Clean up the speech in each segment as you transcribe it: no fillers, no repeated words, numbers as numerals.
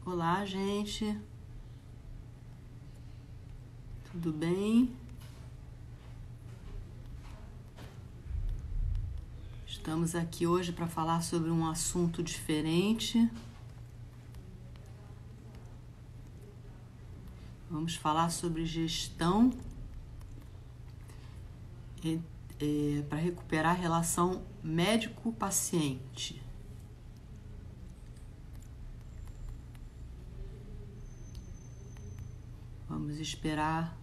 Olá, gente. Tudo bem? Estamos aqui hoje para falar sobre um assunto diferente. Vamos falar sobre gestão para recuperar a relação médico-paciente. Vamos esperar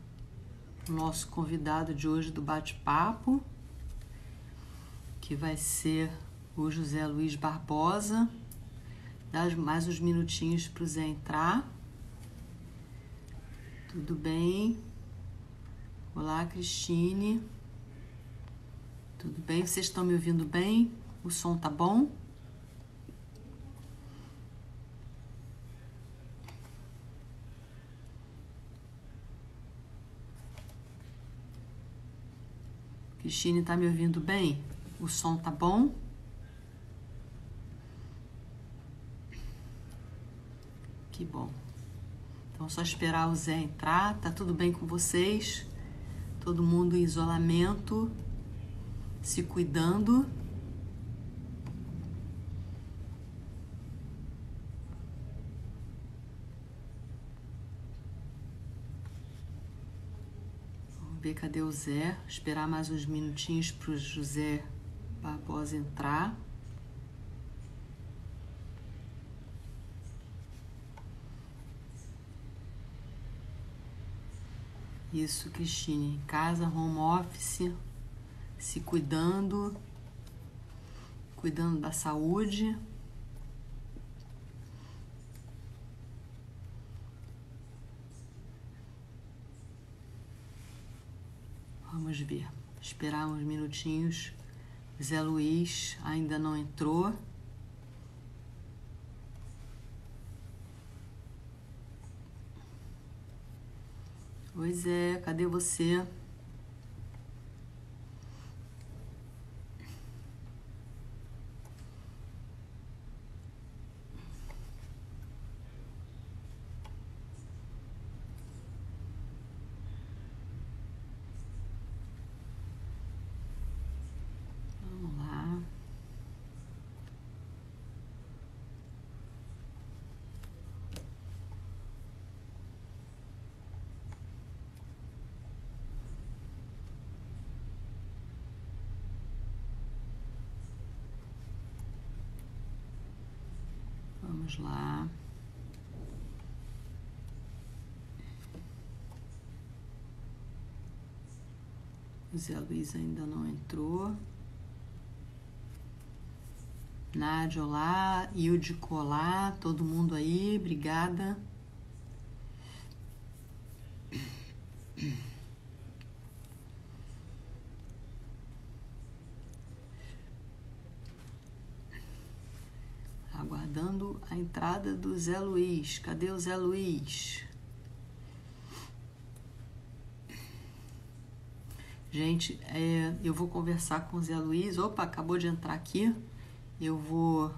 o nosso convidado de hoje do bate-papo, que vai ser o José Luiz Barbosa. Dá mais uns minutinhos para o Zé entrar. Tudo bem? Olá, Cristine. Tudo bem? Vocês estão me ouvindo bem? O som tá bom? Cristine, tá me ouvindo bem? O som tá bom? Que bom. Então, só esperar o Zé entrar. Tá tudo bem com vocês? Todo mundo em isolamento, se cuidando. Vamos ver, cadê o Zé? Esperar mais uns minutinhos para o José Barbosa entrar. Isso, Cristine. Em casa, home office, se cuidando, cuidando da saúde. Vamos ver. Esperar uns minutinhos. Zé Luiz ainda não entrou. Oi, Zé, cadê você? Vamos lá. Vamos lá. O Zé Luiz ainda não entrou. Nádia, olá. Ildico, olá. Todo mundo aí, obrigada. Aguardando a entrada do Zé Luiz. Cadê o Zé Luiz? Gente, eu vou conversar com o Zé Luiz. Opa, acabou de entrar aqui. Eu vou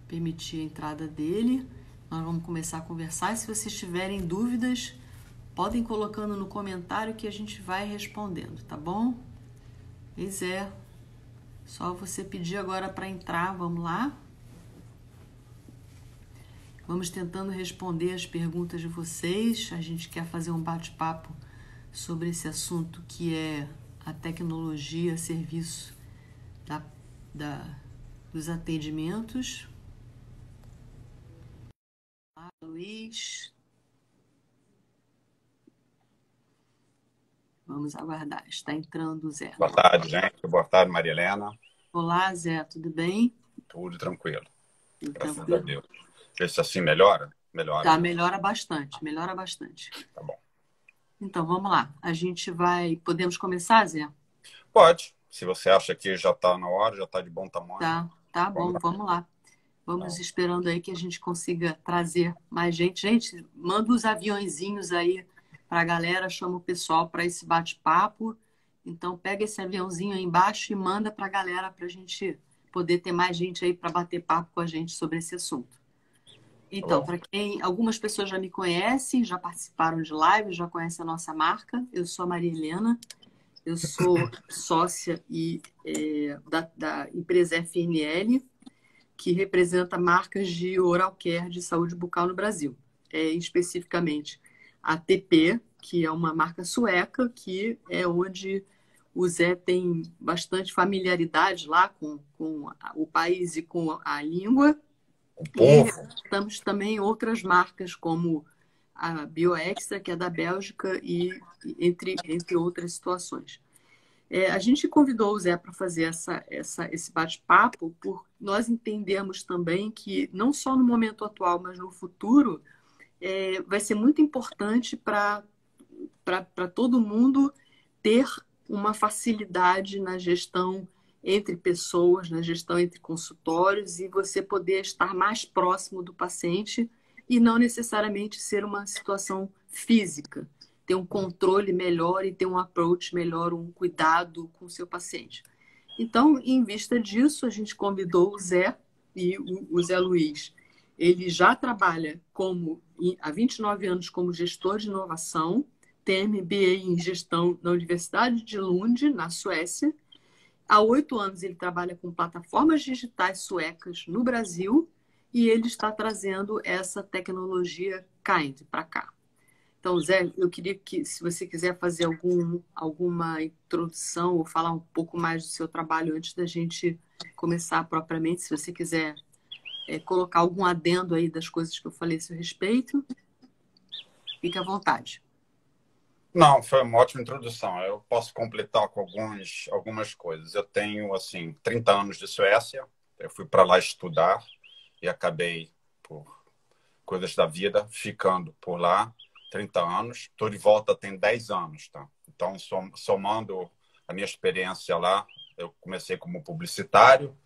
permitir a entrada dele. Nós vamos começar a conversar. E se vocês tiverem dúvidas, podem colocando no comentário que a gente vai respondendo, tá bom? E Zé, só você pedir agora para entrar. Vamos lá? Vamos tentando responder as perguntas de vocês. A gente quer fazer um bate-papo sobre esse assunto que é a tecnologia a serviço dos atendimentos. Olá, Luiz. Vamos aguardar. Está entrando o Zé. Boa tarde, gente. Boa tarde, Maria Helena. Olá, Zé. Tudo bem? Tudo tranquilo. Tudo Graças tranquilo? a Deus. Vê se assim melhora? Melhora. Tá, melhora bastante. Melhora bastante. Tá bom. Então, vamos lá. A gente vai... Podemos começar, Zé? Pode. Se você acha que já está na hora, já está de bom tamanho. Tá bom. Vamos lá. Vamos esperando aí que a gente consiga trazer mais gente. Gente, manda os aviãozinhos aí para a galera, chama o pessoal para esse bate-papo. Então, pega esse aviãozinho aí embaixo e manda para a galera para a gente poder ter mais gente aí para bater papo com a gente sobre esse assunto. Tá Então, bom? para quem algumas pessoas já me conhecem, já participaram de live, já conhecem a nossa marca. Eu sou a Maria Helena, eu sou sócia da empresa FNL, que representa marcas de oral care de saúde bucal no Brasil. Especificamente a TP, que é uma marca sueca, que é onde o Zé tem bastante familiaridade lá com o país e com a língua. O E povo. representamos também outras marcas, como a BioExtra, que é da Bélgica, e entre outras situações. A gente convidou o Zé para fazer esse bate-papo, por nós entendemos também que, não só no momento atual, mas no futuro, vai ser muito importante para todo mundo ter uma facilidade na gestão entre pessoas, na gestão entre consultórios, e você poder estar mais próximo do paciente e não necessariamente ser uma situação física, ter um controle melhor e ter um approach melhor, um cuidado com o seu paciente. Então, em vista disso, a gente convidou o Zé e o Zé Luiz. Ele já trabalha há 29 anos como gestor de inovação, tem MBA em gestão na Universidade de Lund, na Suécia. Há 8 anos ele trabalha com plataformas digitais suecas no Brasil e ele está trazendo essa tecnologia Kind para cá. Então, Zé, eu queria que, se você quiser fazer alguma introdução ou falar um pouco mais do seu trabalho antes da gente começar propriamente, se você quiser colocar algum adendo aí das coisas que eu falei a seu respeito, fique à vontade. Não, foi uma ótima introdução. Eu posso completar com algumas coisas. Eu tenho, assim, 30 anos de Suécia. Eu fui para lá estudar e acabei, por coisas da vida, ficando por lá 30 anos. Estou de volta tem 10 anos, tá? Então, somando a minha experiência lá, eu comecei como publicitário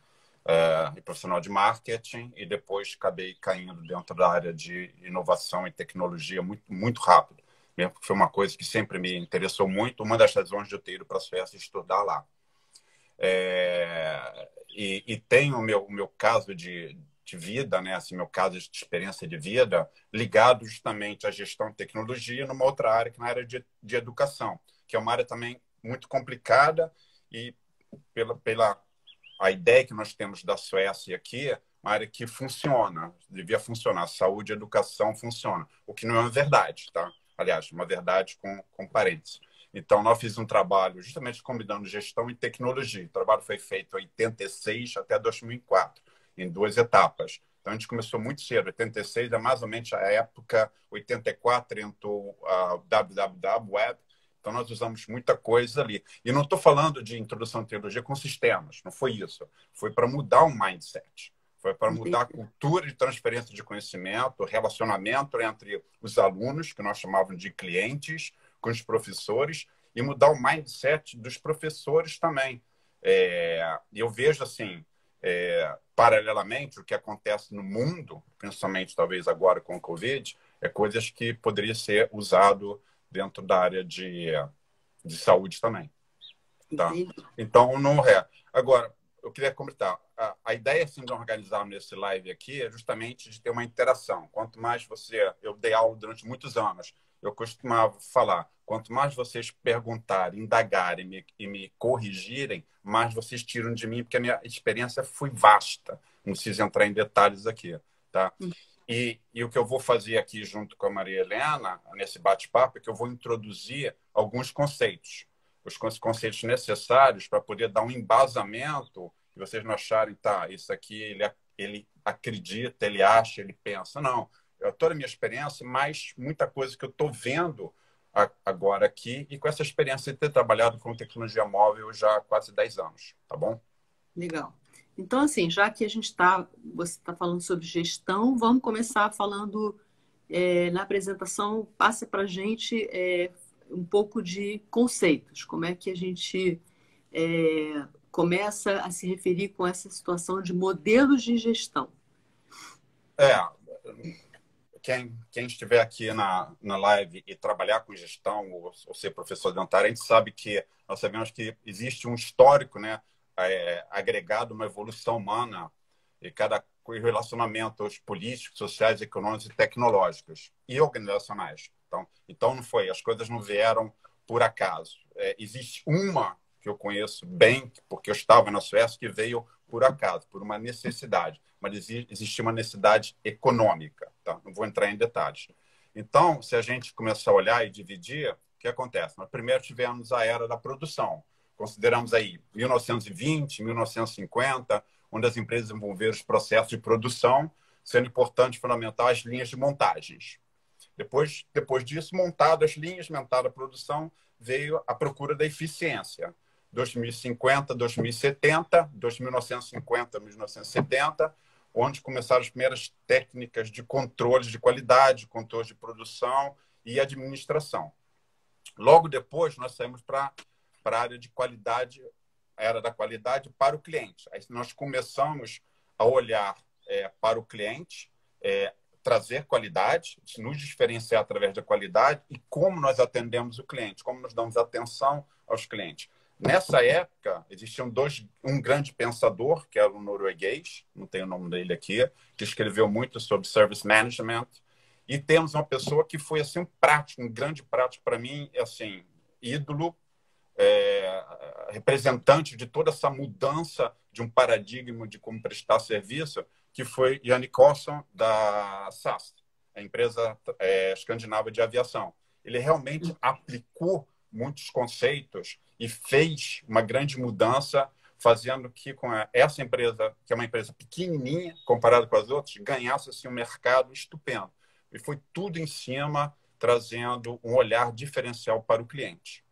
e profissional de marketing e depois acabei caindo dentro da área de inovação e tecnologia muito, muito rápido. Mesmo que foi uma coisa que sempre me interessou muito, uma das razões de eu ter ido para a Suécia estudar lá. E tem o meu caso de vida, né? Assim, meu caso de experiência de vida, ligado justamente à gestão de tecnologia numa outra área, que é na área de educação, que é uma área também muito complicada e pela a ideia que nós temos da Suécia aqui, uma área que funciona, devia funcionar, saúde e educação funciona, o que não é verdade, tá? Aliás, uma verdade com parênteses. Então, nós fizemos um trabalho justamente combinando gestão e tecnologia. O trabalho foi feito em 86 até 2004, em 2 etapas. Então, a gente começou muito cedo. 86 é mais ou menos a época, 84 entrou a www, web. Então, nós usamos muita coisa ali. E não estou falando de introdução de tecnologia com sistemas, não foi isso. Foi para mudar o mindset. Foi para mudar a cultura de transferência de conhecimento, o relacionamento entre os alunos, que nós chamávamos de clientes, com os professores, e mudar o mindset dos professores também. E eu vejo, assim, paralelamente, o que acontece no mundo, principalmente talvez agora com o Covid, coisas que poderia ser usado dentro da área de saúde também. Tá? Então, não é. Agora, eu queria comentar. A ideia assim, de organizar nesse live aqui é justamente de ter uma interação. Quanto mais você... Eu dei aula durante muitos anos. Eu costumava falar, quanto mais vocês perguntarem, indagarem e me corrigirem, mais vocês tiram de mim, porque a minha experiência foi vasta. Não preciso entrar em detalhes aqui. Tá? E o que eu vou fazer aqui junto com a Maria Helena, nesse bate-papo, é que eu vou introduzir alguns conceitos. Os conceitos necessários para poder dar um embasamento que vocês não acharem, tá, isso aqui ele acredita, ele acha, ele pensa. Não, toda a minha experiência, mas muita coisa que eu estou vendo agora aqui e com essa experiência de ter trabalhado com tecnologia móvel já há quase 10 anos, tá bom? Legal. Então, assim, já que você está falando sobre gestão, vamos começar falando na apresentação, passa para a gente um pouco de conceitos, como é que a gente começa a se referir com essa situação de modelos de gestão. Quem estiver aqui na live e trabalhar com gestão ou ser professor dentário, a gente sabe que nós sabemos que existe um histórico, né, agregado, uma evolução humana, e cada com relacionamentos políticos, sociais, econômicos e tecnológicos e organizacionais. Então não foi, as coisas não vieram por acaso. Existe uma que eu conheço bem, porque eu estava na Suécia, que veio por acaso, por uma necessidade. Mas existia uma necessidade econômica. Tá? Não vou entrar em detalhes. Então, se a gente começar a olhar e dividir, o que acontece? Nós primeiro tivemos a era da produção. Consideramos aí 1920, 1950, onde as empresas desenvolveram os processos de produção, sendo importante fundamental as linhas de montagens. Depois disso, montadas as linhas, montada a produção, veio a procura da eficiência. 2050, 2070, 1950, 1970, onde começaram as primeiras técnicas de controle de qualidade, controle de produção e administração. Logo depois, nós saímos para a área de qualidade, a era da qualidade para o cliente. Aí nós começamos a olhar para o cliente, trazer qualidade, nos diferenciar através da qualidade e como nós atendemos o cliente, como nós damos atenção aos clientes. Nessa época, existiam um grande pensador, que era o norueguês, não tenho o nome dele aqui, que escreveu muito sobre service management, e temos uma pessoa que foi assim, um grande prático para mim, assim, ídolo, representante de toda essa mudança de um paradigma de como prestar serviço, que foi Janne Carlsson, da SAS, a empresa escandinava de aviação. Ele realmente aplicou muitos conceitos e fez uma grande mudança, fazendo que com essa empresa, que é uma empresa pequenininha, comparada com as outras, ganhasse assim, um mercado estupendo. E foi tudo em cima, trazendo um olhar diferencial para o cliente.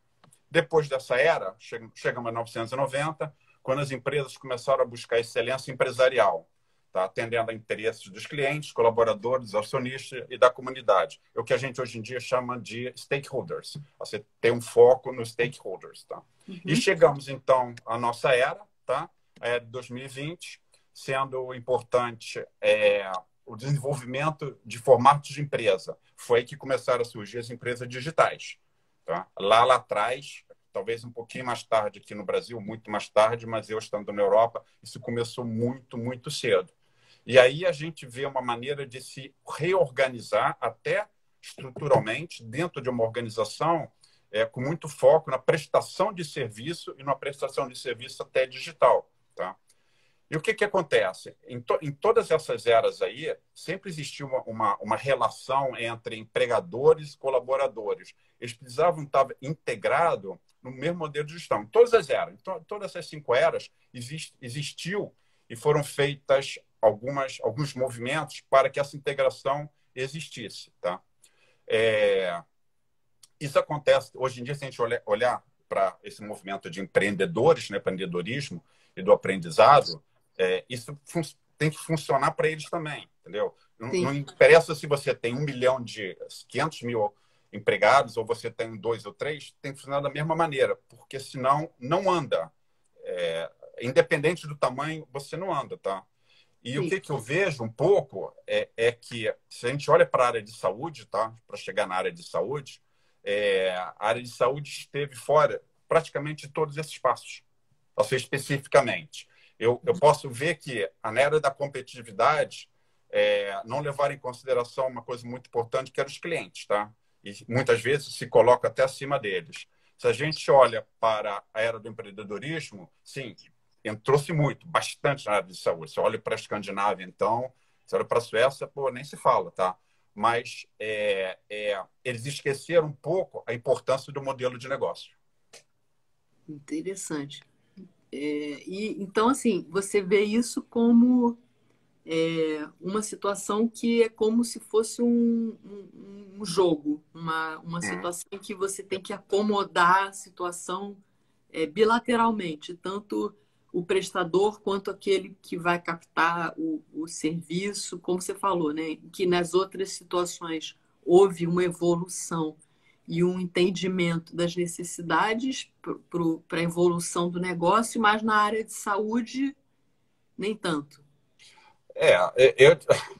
Depois dessa era, chegamos a 1990, quando as empresas começaram a buscar excelência empresarial, tá? Atendendo a interesses dos clientes, colaboradores, acionistas e da comunidade. É o que a gente hoje em dia chama de stakeholders. Você tem um foco nos stakeholders. Tá? Uhum. E chegamos, então, à nossa era, tá? A era de 2020, sendo importante o desenvolvimento de formatos de empresa. Foi aí que começaram a surgir as empresas digitais. Tá? Lá atrás, talvez um pouquinho mais tarde aqui no Brasil, muito mais tarde, mas eu estando na Europa, isso começou muito, muito cedo. E aí a gente vê uma maneira de se reorganizar até estruturalmente dentro de uma organização com muito foco na prestação de serviço e na prestação de serviço até digital. Tá? E o que acontece? Em todas essas eras aí, sempre existiu uma relação entre empregadores e colaboradores. Eles precisavam estar integrados no mesmo modelo de gestão. Em todas as eras, todas essas 5 eras, existiu e foram feitas alguns movimentos para que essa integração existisse. Tá? Isso acontece, hoje em dia, se a gente olhar para esse movimento de empreendedores, né, empreendedorismo e do aprendizado, isso tem que funcionar para eles também, entendeu? Não interessa se você tem 1 milhão de 500 mil empregados ou você tem 2 ou 3, tem que funcionar da mesma maneira, porque senão não anda. Independente do tamanho, você não anda, tá? E o que eu vejo um pouco é que, se a gente olha para a área de saúde, tá? Para chegar na área de saúde, a área de saúde esteve fora praticamente de todos esses passos, assim, especificamente. Eu posso ver que na era da competitividade não levar em consideração uma coisa muito importante, que eram os clientes, tá? E muitas vezes se coloca até acima deles. Se a gente olha para a era do empreendedorismo, sim, entrou-se bastante na área de saúde. Você olha para a Escandinávia, então, você olha para a Suécia, pô, nem se fala, tá? Mas eles esqueceram um pouco a importância do modelo de negócio. Interessante. Então, assim, você vê isso como uma situação que é como se fosse um jogo, uma situação em que você tem que acomodar a situação bilateralmente, tanto o prestador quanto aquele que vai captar o serviço, como você falou, né? Que nas outras situações houve uma evolução e um entendimento das necessidades para a evolução do negócio, mas na área de saúde, nem tanto.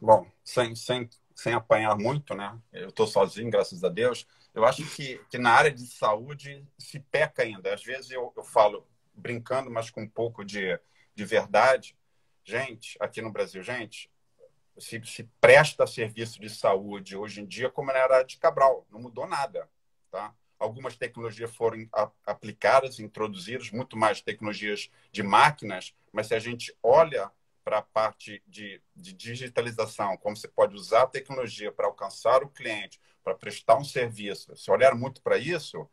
Bom, sem apanhar muito, né? Eu estou sozinho, graças a Deus. Eu acho que na área de saúde se peca ainda. Às vezes eu falo brincando, mas com um pouco de verdade, gente, aqui no Brasil, gente, se presta serviço de saúde hoje em dia como era de Cabral, não mudou nada, tá? Algumas tecnologias foram aplicadas, introduzidas, muito mais tecnologias de máquinas, mas se a gente olha para a parte de digitalização, como você pode usar a tecnologia para alcançar o cliente, para prestar um serviço, se olhar muito para isso,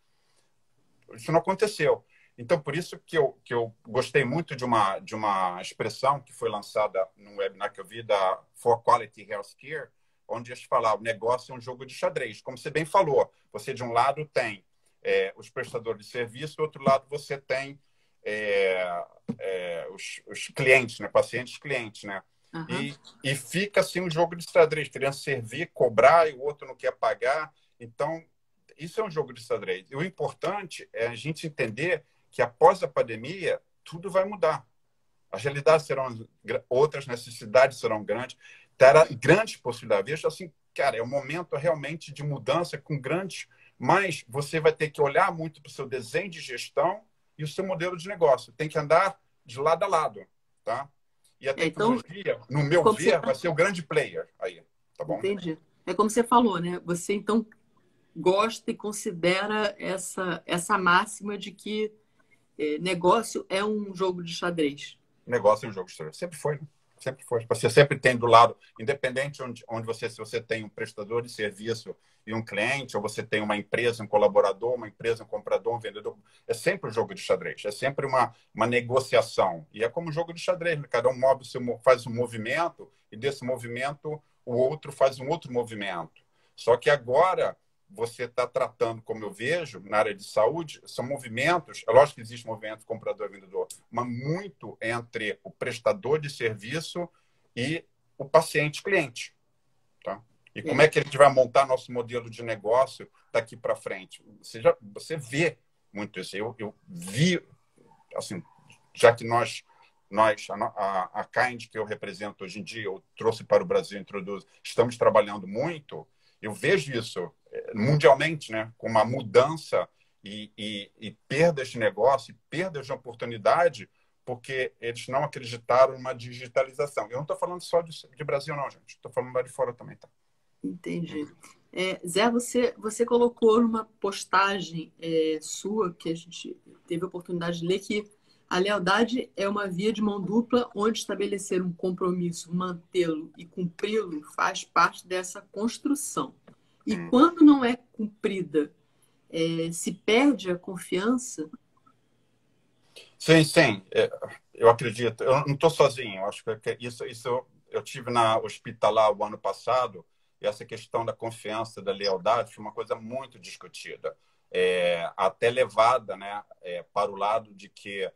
isso não aconteceu. Então, por isso que eu gostei muito de uma expressão que foi lançada num webinar que eu vi da For Quality Healthcare, onde eles falavam, o negócio é um jogo de xadrez. Como você bem falou, você de um lado tem os prestadores de serviço, do outro lado você tem os clientes, né? Pacientes clientes, né? Uhum. E fica assim um jogo de xadrez, querendo servir, cobrar, e o outro não quer pagar. Então, isso é um jogo de xadrez. E o importante é a gente entender que após a pandemia, tudo vai mudar. As realidades serão outras, necessidades serão grandes, terá grandes possibilidades. Veja assim, cara, é um momento realmente de mudança com grandes, mas você vai ter que olhar muito para o seu desenho de gestão e o seu modelo de negócio. Tem que andar de lado a lado, tá? E a Então, tecnologia, no meu como você ver, vai ser o grande player aí, tá bom? entendi. É como você falou, né? Você então gosta e considera essa máxima de que negócio é um jogo de xadrez. O negócio é um jogo de história. Sempre foi, né? Sempre foi. Você sempre tem do lado, independente onde você, se você tem um prestador de serviço e um cliente, ou você tem uma empresa, um colaborador, uma empresa, um comprador, um vendedor, é sempre um jogo de xadrez. É sempre uma negociação. E é como um jogo de xadrez, né? Cada um faz um movimento, e desse movimento o outro faz um outro movimento. Só que agora você está tratando, como eu vejo, na área de saúde, são movimentos, é lógico que existe movimento comprador e vendedor, mas muito entre o prestador de serviço e o paciente-cliente. Tá? E como É. é que a gente vai montar nosso modelo de negócio daqui para frente? Você vê muito isso. Eu vi, assim, já que a Kind que eu represento hoje em dia, eu trouxe para o Brasil, introduz, estamos trabalhando muito, eu vejo isso mundialmente, né, com uma mudança e perdas de negócio, e perdas de oportunidade, porque eles não acreditaram numa digitalização. Eu não estou falando só de Brasil, não, gente. Estou falando lá de fora também, tá? Entendi. Zé, você colocou numa postagem sua, que a gente teve a oportunidade de ler, que a lealdade é uma via de mão dupla, onde estabelecer um compromisso, mantê-lo e cumpri-lo faz parte dessa construção. E Hum. quando não é cumprida, se perde a confiança? Sim, sim. Eu acredito. Eu não estou sozinho. Eu acho que isso eu tive na hospitalar o ano passado, e essa questão da confiança, da lealdade, foi uma coisa muito discutida. Até levada, né, para o lado de que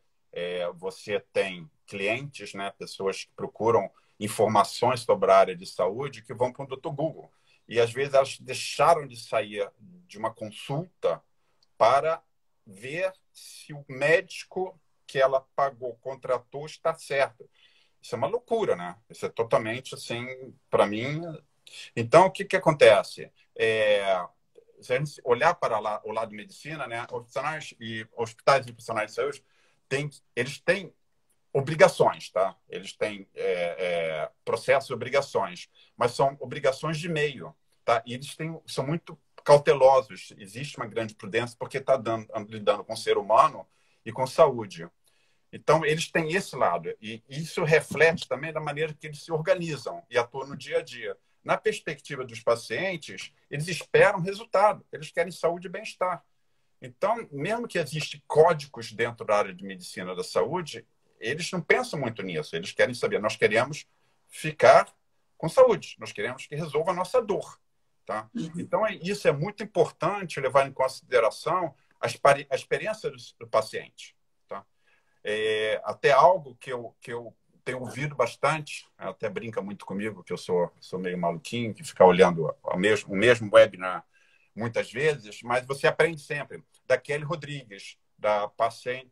você tem clientes, né, pessoas que procuram informações sobre a área de saúde que vão para o Dr. Google. E às vezes elas deixaram de sair de uma consulta para ver se o médico que ela pagou, contratou, está certo. Isso é uma loucura, né? Isso é totalmente assim, para mim. Então, o que acontece? Se a gente olhar para lá, o lado de medicina, né? Hospitais e profissionais de saúde, eles têm obrigações, tá? Eles têm processos e obrigações, mas são obrigações de meio, tá? E eles são muito cautelosos. Existe uma grande prudência porque está lidando com o ser humano e com saúde. Então, eles têm esse lado. E isso reflete também da maneira que eles se organizam e atuam no dia a dia. Na perspectiva dos pacientes, eles esperam resultado. Eles querem saúde e bem-estar. Então, mesmo que existem códigos dentro da área de medicina da saúde, eles não pensam muito nisso. Eles querem saber, nós queremos ficar com saúde. Nós queremos que resolva a nossa dor. Tá? Então, isso é muito importante levar em consideração a experiência do paciente. Tá? Até algo que eu tenho ouvido bastante, até brinca muito comigo, que eu sou meio maluquinho, que fica olhando o mesmo webinar muitas vezes, mas você aprende sempre. Da Kelly Rodrigues, da Patient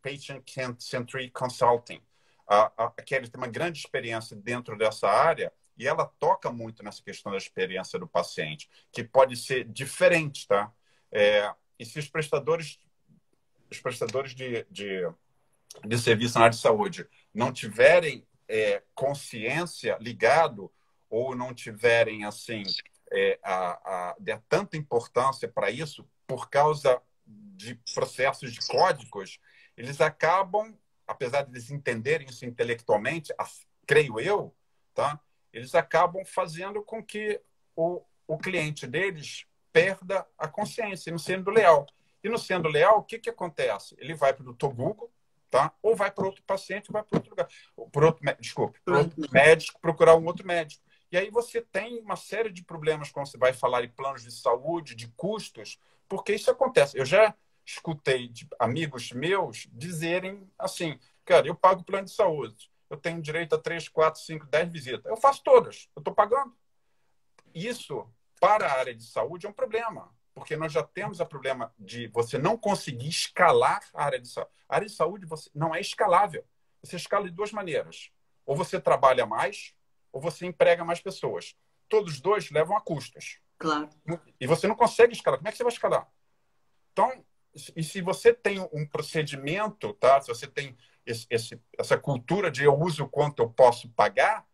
Centric Consulting. A Kelly tem uma grande experiência dentro dessa área e ela toca muito nessa questão da experiência do paciente, que pode ser diferente, tá? E se os prestadores de serviço na área de saúde não tiverem consciência ligado ou não tiverem assim der tanta importância para isso por causa de processos de códigos, eles acabam, apesar de eles entenderem isso intelectualmente, creio eu, tá? Eles acabam fazendo com que o cliente deles perda a consciência, não sendo leal. E não sendo leal, o que acontece? Ele vai para o Dr. Google, tá? Ou vai para outro paciente, ou vai para outro lugar. Para outro médico, procurar um outro médico. E aí você tem uma série de problemas quando você vai falar em planos de saúde, de custos, porque isso acontece. Eu já escutei de amigos meus dizerem assim, cara, eu pago plano de saúde, eu tenho direito a 3, 4, 5, 10 visitas. Eu faço todas, eu estou pagando. Isso, para a área de saúde, é um problema, porque nós já temos o problema de você não conseguir escalar a área de saúde. A área de saúde não é escalável. Você escala de duas maneiras. Ou você trabalha mais, ou você emprega mais pessoas. Todos os dois levam a custos. Claro. E você não consegue escalar. Como é que você vai escalar? Então, e se você tem um procedimento, tá? Se você tem essa cultura de eu uso o quanto eu posso pagar,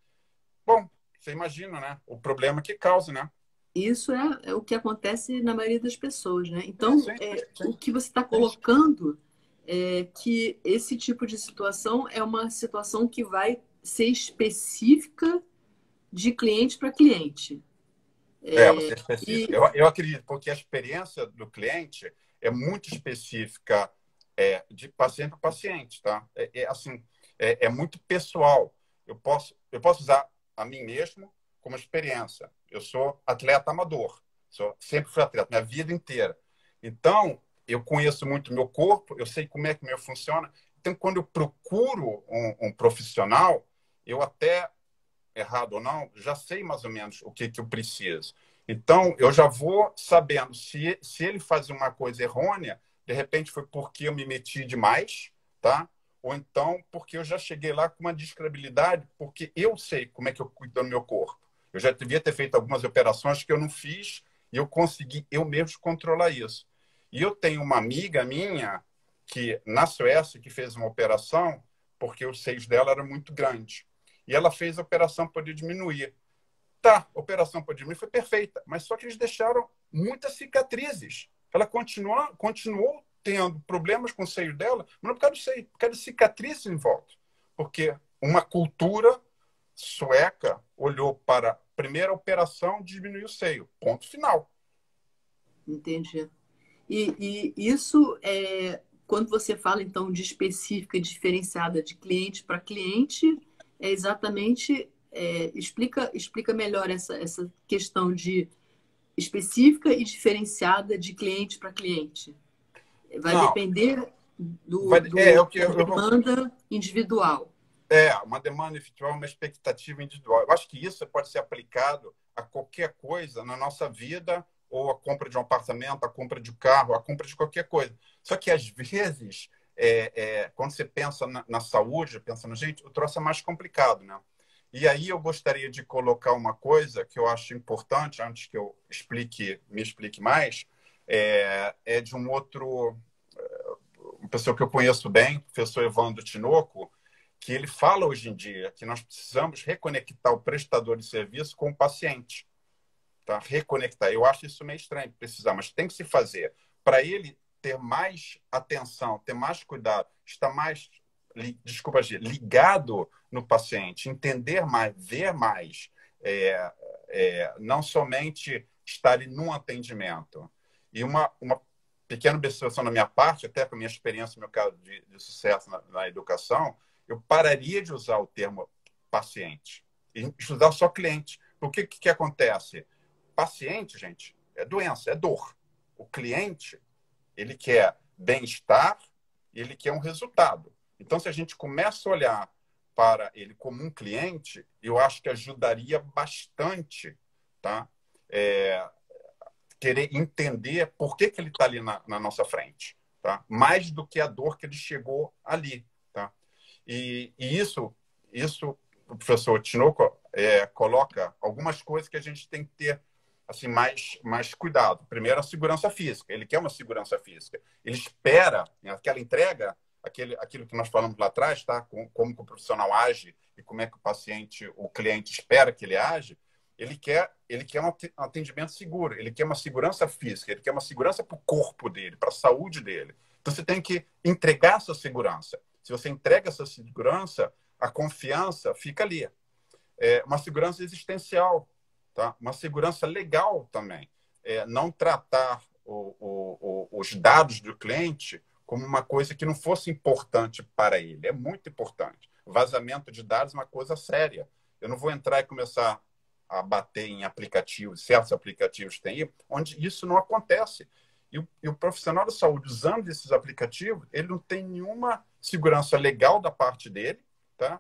bom, você imagina, né? O problema que causa, né? Isso é o que acontece na maioria das pessoas, né? Então, sim. o que você está colocando é que esse tipo de situação é uma situação que vai ser específica de cliente para cliente. Você é específico. Eu acredito, porque a experiência do cliente é muito específica de paciente para paciente, tá? Assim, é muito pessoal. Eu posso usar a mim mesmo como experiência. Eu sou atleta amador. Sempre fui atleta, minha vida inteira. Então, eu conheço muito meu corpo, eu sei como é que o meu funciona. Então, quando eu procuro um profissional, eu até, errado ou não, já sei mais ou menos o que eu preciso. Então, eu já vou sabendo se ele faz uma coisa errônea, de repente foi porque eu me meti demais, tá? Ou então porque eu já cheguei lá com uma descredibilidade, porque eu sei como é que eu cuido do meu corpo. Eu já devia ter feito algumas operações que eu não fiz e eu consegui eu mesmo controlar isso. E eu tenho uma amiga minha que na Suécia que fez uma operação porque os seios dela eram muito grandes. E ela fez a operação para poder diminuir. Tá, a operação para diminuir foi perfeita, mas só que eles deixaram muitas cicatrizes. Ela continuou tendo problemas com o seio dela, mas não por causa do seio, por causa de cicatrizes em volta. Porque uma cultura sueca olhou para a primeira operação diminuir o seio. Ponto final. Entendi. E isso quando você fala então de específica e diferenciada de cliente para cliente, é exatamente explica melhor essa questão de específica e diferenciada de cliente para cliente. Vai Não, depender da demanda individual. Uma demanda individual, uma expectativa individual. Eu acho que isso pode ser aplicado a qualquer coisa na nossa vida, ou a compra de um apartamento, a compra de um carro, a compra de qualquer coisa. Só que, às vezes, quando você pensa na saúde, pensa no gente, o troço é mais complicado, né? E aí eu gostaria de colocar uma coisa que eu acho importante, antes que eu me explique mais, de um outro, uma pessoa que eu conheço bem, o professor Evandro Tinoco, que ele fala hoje em dia que nós precisamos reconectar o prestador de serviço com o paciente. Tá? Reconectar. Eu acho isso meio estranho precisar, mas tem que se fazer. Para ele ter mais atenção, ter mais cuidado, estar mais, ligado no paciente, entender mais, ver mais, não somente estar ali num atendimento. E uma pequena observação da minha parte, até com a minha experiência, no meu caso de sucesso na educação, eu pararia de usar o termo paciente e estudar só cliente. Porque o que acontece? Paciente, gente, é doença, é dor. O cliente, ele quer bem-estar e ele quer um resultado. Então, se a gente começa a olhar para ele como um cliente, eu acho que ajudaria bastante, tá? Querer entender por que ele está ali na nossa frente, tá? Mais do que a dor que ele chegou ali. E isso o professor Tinoco coloca algumas coisas que a gente tem que ter assim, mais cuidado. Primeiro, a segurança física. Ele quer uma segurança física. Ele espera, aquela entrega, aquilo que nós falamos lá atrás, tá? Como que o profissional age e como é que o cliente espera que ele age, ele quer um atendimento seguro, ele quer uma segurança física, ele quer uma segurança para o corpo dele, para a saúde dele. Então, você tem que entregar essa segurança. Se você entrega essa segurança, a confiança fica ali. Uma segurança existencial, tá? Uma segurança legal também. Não tratar os dados do cliente como uma coisa que não fosse importante para ele. É muito importante. Vazamento de dados é uma coisa séria. Eu não vou entrar e começar a bater em aplicativos, certos aplicativos tem, onde isso não acontece. E o profissional da saúde, usando esses aplicativos, ele não tem nenhuma segurança legal da parte dele, tá?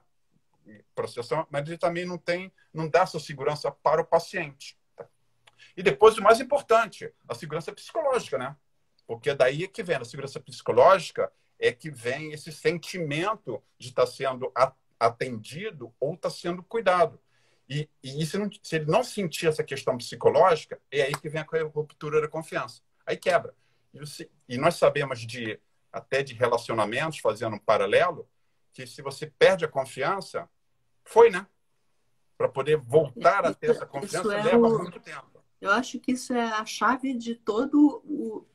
Processão, mas ele também não dá essa segurança para o paciente. Tá? E depois, o mais importante, a segurança psicológica, né? Porque daí é que vem a segurança psicológica, é que vem esse sentimento de estar sendo atendido ou estar sendo cuidado. E se ele não sentir essa questão psicológica, é aí que vem a ruptura da confiança. Aí quebra. E nós sabemos até de relacionamentos, fazendo um paralelo, que se você perde a confiança, foi, né? Para poder voltar a ter essa confiança, leva muito tempo. Eu acho que isso é a chave de todo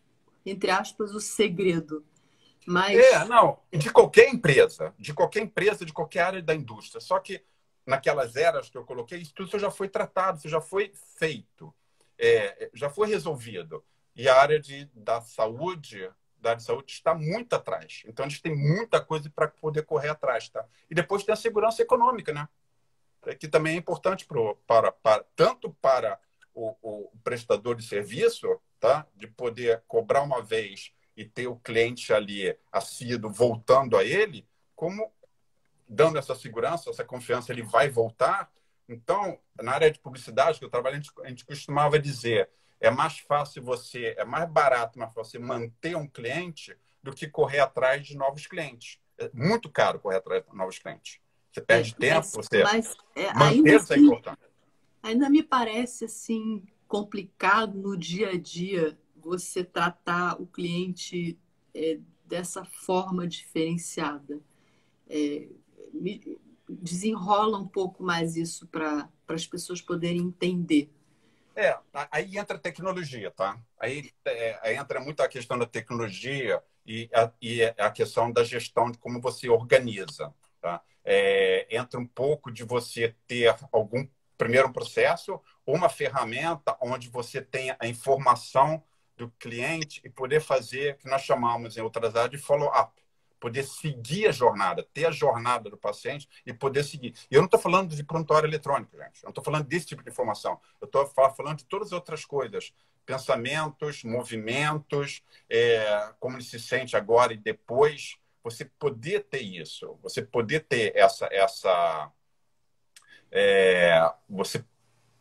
entre aspas, o segredo. Mas... não. De qualquer empresa, de qualquer área da indústria. Só que naquelas eras que eu coloquei, isso tudo já foi tratado, isso já foi feito, já foi resolvido. E a área da saúde está muito atrás. Então, a gente tem muita coisa para poder correr atrás. Tá? E depois tem a segurança econômica, né? Que também é importante tanto para o prestador de serviço, tá? De poder cobrar uma vez e ter o cliente ali assíduo voltando a ele, como dando essa segurança, essa confiança, ele vai voltar. Então, na área de publicidade que eu trabalho, a gente costumava dizer, é mais barato você manter um cliente do que correr atrás de novos clientes. É muito caro correr atrás de novos clientes. Você perde tempo, manter-se é importante. Ainda me parece assim complicado no dia a dia você tratar o cliente dessa forma diferenciada. Desenrola um pouco mais isso para as pessoas poderem entender. Aí entra a tecnologia, tá? Aí entra muito a questão da tecnologia e a questão da gestão de como você organiza, tá? Entra um pouco de você ter primeiro um processo ou uma ferramenta onde você tenha a informação do cliente e poder fazer o que nós chamamos em outras áreas de follow-up. Poder seguir a jornada, ter a jornada do paciente e poder seguir. E eu não estou falando de prontuário eletrônico, gente. Eu não estou falando desse tipo de informação. Eu estou falando de todas as outras coisas. Pensamentos, movimentos, como ele se sente agora e depois. Você poder ter isso. Você poder ter você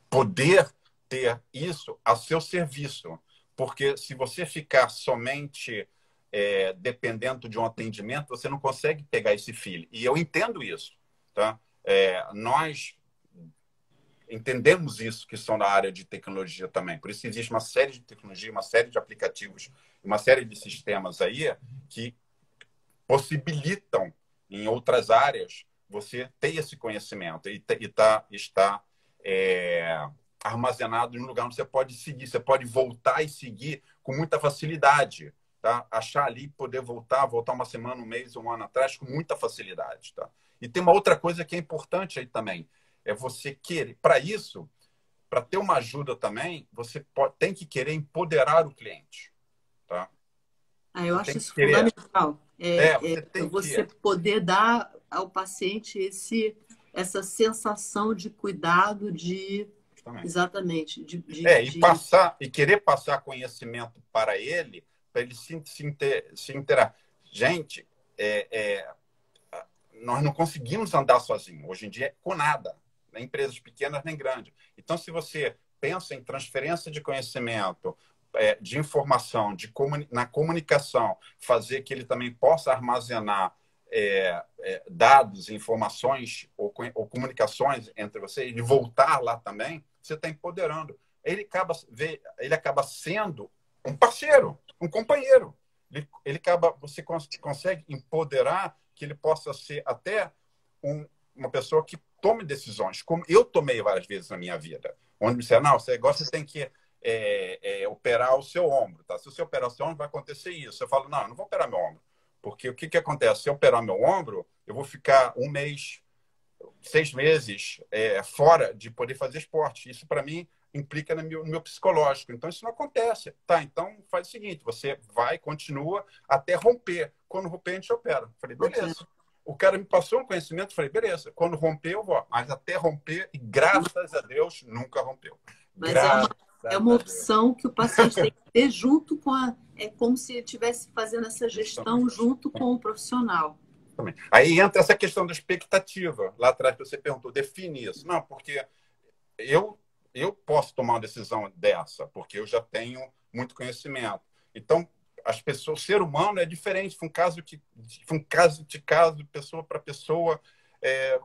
poder ter isso a seu serviço. Porque se você ficar somente dependendo de um atendimento, você não consegue pegar esse feeling. E eu entendo isso. Tá? Nós entendemos isso que são da área de tecnologia também. Por isso existe uma série de tecnologia, uma série de aplicativos, uma série de sistemas aí que possibilitam em outras áreas você ter esse conhecimento e está armazenado em um lugar onde você pode seguir, você pode voltar e seguir com muita facilidade. Tá? Achar ali, poder voltar uma semana, um mês, um ano atrás, com muita facilidade. Tá? E tem uma outra coisa que é importante aí também, é você querer. Para isso, para ter uma ajuda também, você tem que querer empoderar o cliente. Tá? Eu acho isso fundamental. Você poder dar ao paciente essa sensação de cuidado, exatamente. E querer passar conhecimento para ele se interar. Gente, nós não conseguimos andar sozinhos. Hoje em dia é com nada. Nem empresas pequenas, nem grandes. Então, se você pensa em transferência de conhecimento, de informação, na comunicação, fazer que ele também possa armazenar dados, informações ou comunicações entre você e voltar lá também, você está empoderando. Ele acaba sendo um parceiro, um companheiro. você consegue empoderar que ele possa ser até uma pessoa que tome decisões, como eu tomei várias vezes na minha vida, onde me disseram, não, você tem que operar o seu ombro, tá? Se você operar o seu ombro, vai acontecer isso. Eu falo, não, eu não vou operar meu ombro, porque o que acontece? Se eu operar meu ombro, eu vou ficar 1 mês, 6 meses fora de poder fazer esporte. Isso, para mim, implica no meu psicológico. Então, isso não acontece. Tá, então faz o seguinte, você vai, continua até romper. Quando romper, a gente opera. Falei, beleza. O cara me passou um conhecimento, falei, beleza. Quando romper, eu vou. Mas até romper, e graças a Deus, nunca rompeu. Mas é uma opção que o paciente tem que ter junto com a... É como se ele estivesse fazendo essa gestão junto com o profissional. Aí entra essa questão da expectativa. Lá atrás que você perguntou, define isso. Não, porque eu posso tomar uma decisão dessa, porque eu já tenho muito conhecimento. Então, as pessoas, o ser humano é diferente, foi um caso de caso, pessoa para pessoa,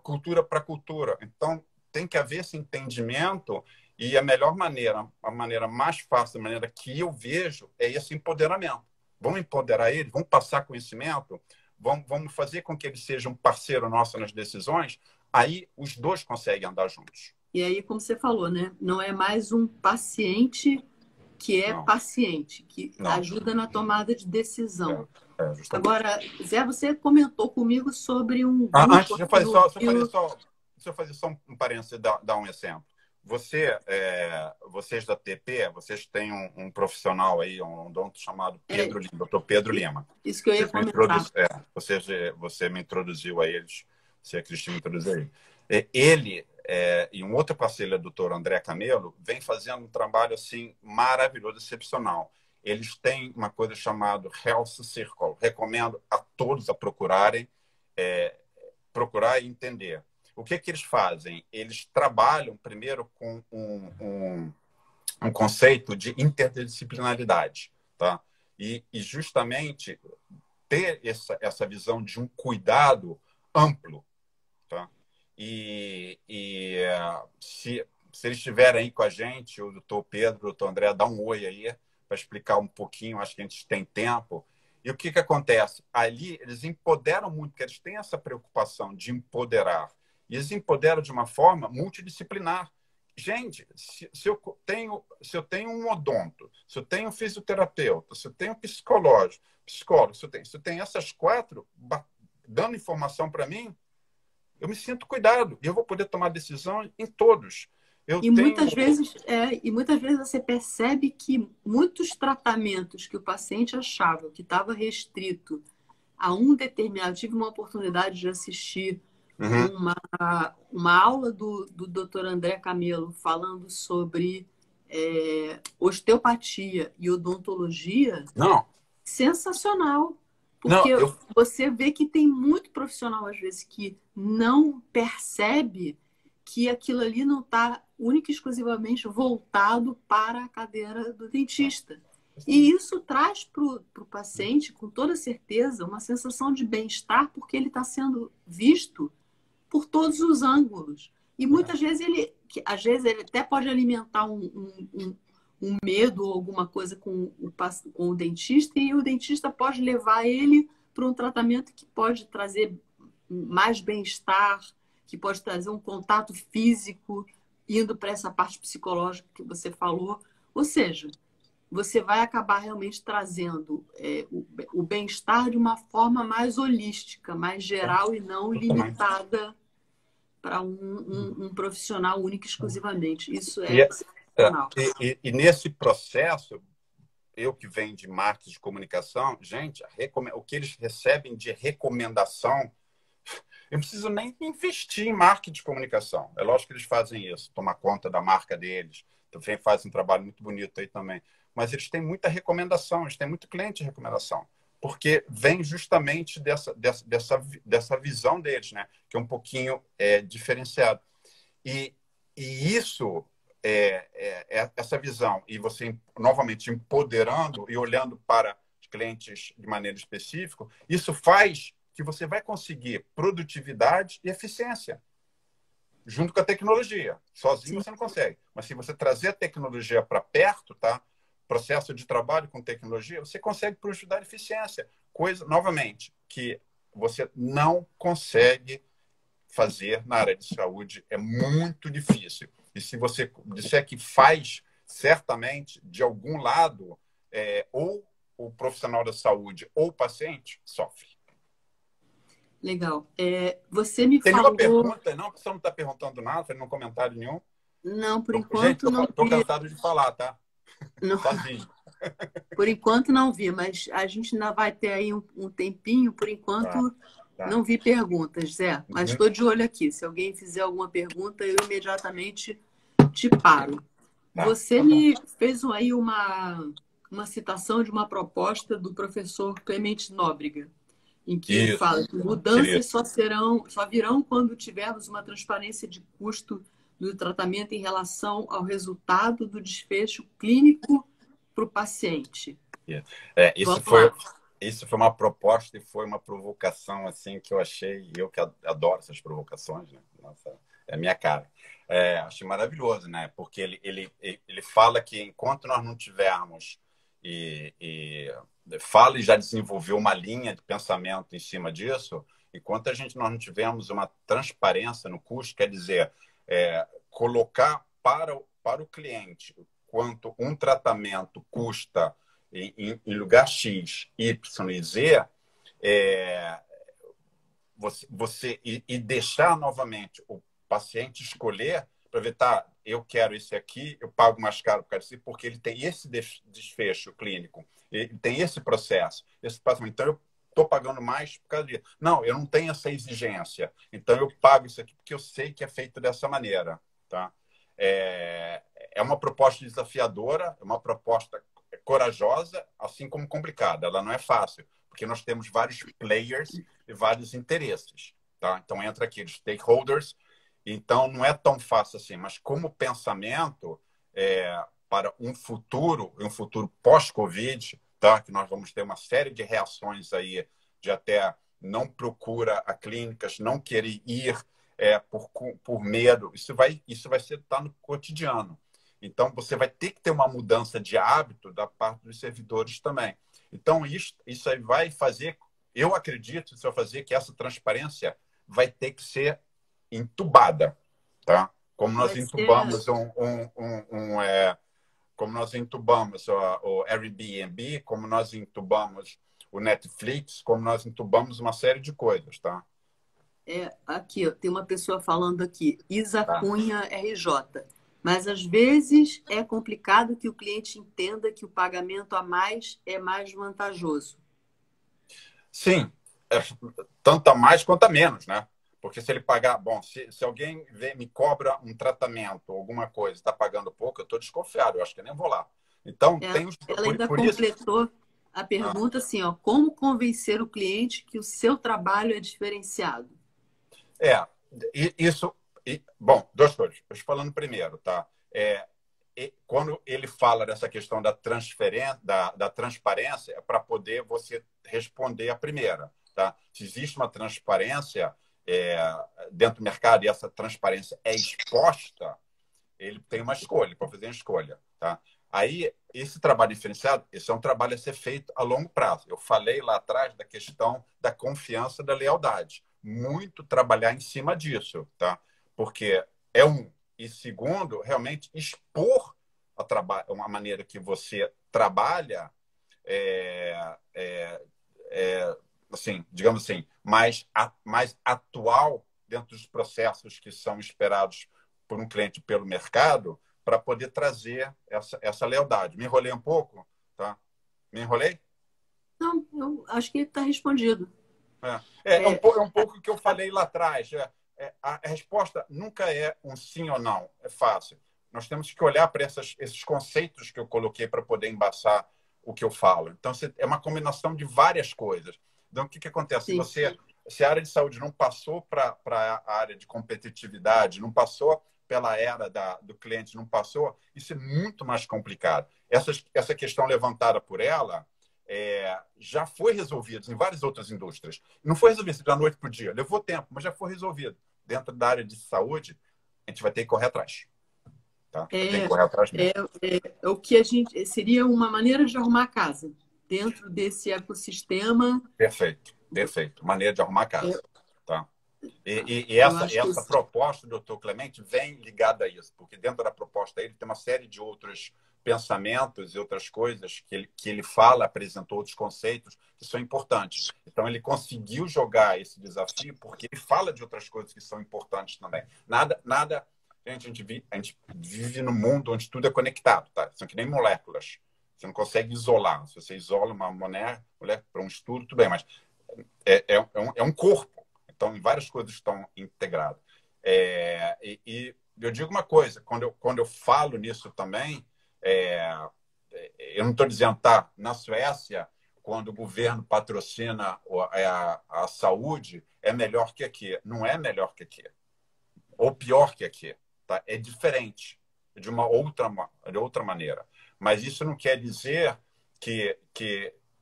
cultura para cultura. Então, tem que haver esse entendimento e a melhor maneira, a maneira mais fácil, a maneira que eu vejo é esse empoderamento. Vamos empoderar ele, vamos passar conhecimento, vamos fazer com que ele seja um parceiro nosso nas decisões, aí os dois conseguem andar juntos. E aí, como você falou, né? Não é mais um paciente que é paciente, que ajuda na tomada de decisão. Agora, Zé, você comentou comigo sobre um... Antes, deixa eu fazer só um parênteses, dar um exemplo. Vocês da TP, vocês têm um profissional aí, um odonto chamado Pedro Lima, Dr. Pedro Lima. Isso que eu ia comentar. Você me introduziu a eles, você, a Cristina, me introduziu a ele. Ele e um outro parceiro, o doutor André Camelo, vem fazendo um trabalho assim maravilhoso, excepcional. Eles têm uma coisa chamada Health Circle. Recomendo a todos a procurarem, procurar e entender. O que eles fazem? Eles trabalham primeiro com um conceito de interdisciplinaridade, tá? E justamente ter essa visão de um cuidado amplo, tá? Se eles estiverem aí com a gente, o doutor Pedro, o doutor André, dá um oi aí para explicar um pouquinho, acho que a gente tem tempo. E o que acontece? Ali eles empoderam muito, porque eles têm essa preocupação de empoderar. E eles empoderam de uma forma multidisciplinar. Gente, se eu tenho um odonto, se eu tenho um fisioterapeuta, se eu tenho um psicólogo, se eu tenho essas 4 dando informação para mim, eu me sinto cuidado e eu vou poder tomar decisão em todos. Muitas vezes você percebe que muitos tratamentos que o paciente achava que estava restrito a um determinado... Tive uma oportunidade de assistir uma aula do Dr. André Camelo falando sobre osteopatia e odontologia. Sensacional. Porque você vê que tem muito profissional, às vezes, que não percebe que aquilo ali não está única e exclusivamente voltado para a cadeira do dentista. E isso traz para o paciente, com toda certeza, uma sensação de bem-estar, porque ele está sendo visto por todos os ângulos. E muitas vezes ele até pode alimentar um medo ou alguma coisa com o dentista, e o dentista pode levar ele para um tratamento que pode trazer mais bem-estar, que pode trazer um contato físico, indo para essa parte psicológica que você falou. Ou seja, você vai acabar realmente trazendo o bem-estar de uma forma mais holística, mais geral e não limitada para um profissional único e exclusivamente. Isso é excepcional. E nesse processo, eu que venho de marketing de comunicação, gente, o que eles recebem de recomendação, eu não preciso nem investir em marketing de comunicação. É lógico que eles fazem isso, tomar conta da marca deles, também fazem um trabalho muito bonito aí também. Mas eles têm muita recomendação, eles têm muito cliente de recomendação, porque vem justamente dessa visão deles, né? Que é um pouquinho diferenciado. E isso, essa visão, e você novamente empoderando e olhando para os clientes de maneira específica, isso faz que você vai conseguir produtividade e eficiência, junto com a tecnologia. Sozinho você não consegue. Mas se você trazer a tecnologia para perto, tá? processo de trabalho com tecnologia, você consegue ajudar a eficiência. Coisa, novamente, que você não consegue fazer na área de saúde, é muito difícil. E se você disser que faz, certamente, de algum lado, ou o profissional da saúde ou o paciente sofre. Legal. Você me Tem nenhuma falou... pergunta? Não, você não está perguntando nada, não tem comentário nenhum? Não, por Gente, enquanto não estou vi. cansado de falar, tá? Não, Sozinho. por enquanto não vi, mas a gente ainda vai ter aí um tempinho. Por Tá, enquanto tá. não vi perguntas, Zé. Mas Uhum. estou de olho aqui. Se alguém fizer alguma pergunta, eu imediatamente te paro. Tá, Você tá bom. me fez aí uma citação de uma proposta do professor Clemente Nóbrega, em que ele Isso, fala que querido. mudanças só virão quando tivermos uma transparência de custo do tratamento em relação ao resultado do desfecho clínico para o paciente. Isso Vamos foi, lá. isso foi uma proposta e foi uma provocação assim que eu achei, eu que adoro essas provocações, né? Nossa, é a minha cara. Achei maravilhoso, né? Porque ele fala que enquanto nós não tivermos e fala e já desenvolveu uma linha de pensamento em cima disso, enquanto nós não tivermos uma transparência no custo, quer dizer, colocar para o cliente quanto um tratamento custa em lugar X, Y e Z, e deixar novamente o paciente escolher para ver, tá, eu quero esse aqui, eu pago mais caro por causa disso, porque ele tem esse desfecho clínico, ele tem esse processo, então eu estou pagando mais por causa disso. Não, eu não tenho essa exigência, então eu pago isso aqui porque eu sei que é feito dessa maneira. Tá? É uma proposta desafiadora, é uma proposta corajosa, assim como complicada. Ela não é fácil, porque nós temos vários players e vários interesses. Tá? Então, entra aqui os stakeholders. Então, não é tão fácil assim. Mas, como pensamento para um futuro pós-Covid, tá? Que nós vamos ter uma série de reações aí de até não procura a clínicas, não querer ir por medo. Isso vai estar no cotidiano. Então, você vai ter que ter uma mudança de hábito da parte dos servidores também. Então, isso aí vai fazer, eu acredito, isso vai fazer que essa transparência vai ter que ser entubada, tá? Como nós entubamos como nós entubamos o Airbnb, como nós entubamos o Netflix, como nós entubamos uma série de coisas, tá? Aqui, ó, tem uma pessoa falando aqui, Isa Tá. Cunha RJ. Mas às vezes é complicado que o cliente entenda que o pagamento a mais é mais vantajoso. Sim, tanto a mais quanto a menos, né? Porque se ele pagar, bom, se alguém me cobra um tratamento, alguma coisa, está pagando pouco, eu estou desconfiado, eu acho que eu nem vou lá. Então, Ela ainda por isso. completou a pergunta assim, ó, como convencer o cliente que o seu trabalho é diferenciado? Isso. Bom, duas coisas. Estou falando primeiro, tá? Quando ele fala dessa questão da transferência, da transparência, é para poder você responder a primeira, tá? Se existe uma transparência dentro do mercado e essa transparência é exposta, ele tem uma escolha, para fazer uma escolha, tá? Aí, esse trabalho diferenciado, esse é um trabalho a ser feito a longo prazo. Eu falei lá atrás da questão da confiança, da lealdade. Muito trabalhar em cima disso, tá? Porque e segundo, realmente expor uma maneira que você trabalha assim, digamos assim, mais atual dentro dos processos que são esperados por um cliente pelo mercado, para poder trazer essa lealdade. Me enrolei um pouco, tá? Me enrolei? Não, eu acho que está respondido. É um pouco o que eu falei lá atrás. A resposta nunca é um sim ou não. É fácil. Nós temos que olhar para esses conceitos que eu coloquei para poder embaçar o que eu falo. Então, é uma combinação de várias coisas. Então, o que acontece? Se a área de saúde não passou para a área de competitividade, não passou pela era do cliente, não passou, isso é muito mais complicado. Essa questão levantada por ela já foi resolvida em várias outras indústrias. Não foi resolvido da noite para o dia. Levou tempo, mas já foi resolvido. Dentro da área de saúde, a gente vai ter que correr atrás. tá? Eu tenho que correr atrás mesmo. É o que a gente seria uma maneira de arrumar a casa dentro desse ecossistema. Perfeito, perfeito. Maneira de arrumar a casa, tá? E Eu acho que essa proposta do Dr. Clemente vem ligada a isso, porque dentro da proposta dele tem uma série de outros pensamentos e outras coisas que ele fala, apresentou outros conceitos que são importantes. Então, ele conseguiu jogar esse desafio porque ele fala de outras coisas que são importantes também. Nada. Gente, a gente vive num mundo onde tudo é conectado, tá? São que nem moléculas. Você não consegue isolar. Se você isola uma molécula para um estudo, tudo bem, mas é um corpo. Então, várias coisas estão integradas. E eu digo uma coisa, quando eu falo nisso também, eu não estou dizendo, tá, na Suécia, quando o governo patrocina a saúde, é melhor que aqui. Não é melhor que aqui. Ou pior que aqui. Tá? É diferente, de outra maneira. Mas isso não quer dizer que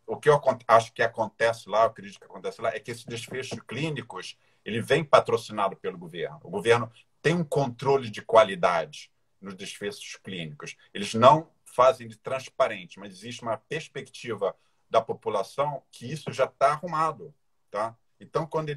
o que eu acho que acontece lá, eu acredito que acontece lá, é que esses desfechos clínicos ele vem patrocinado pelo governo. O governo tem um controle de qualidade nos desfechos clínicos. Eles não fazem de transparente, mas existe uma perspectiva da população que isso já está arrumado, tá? Então, quando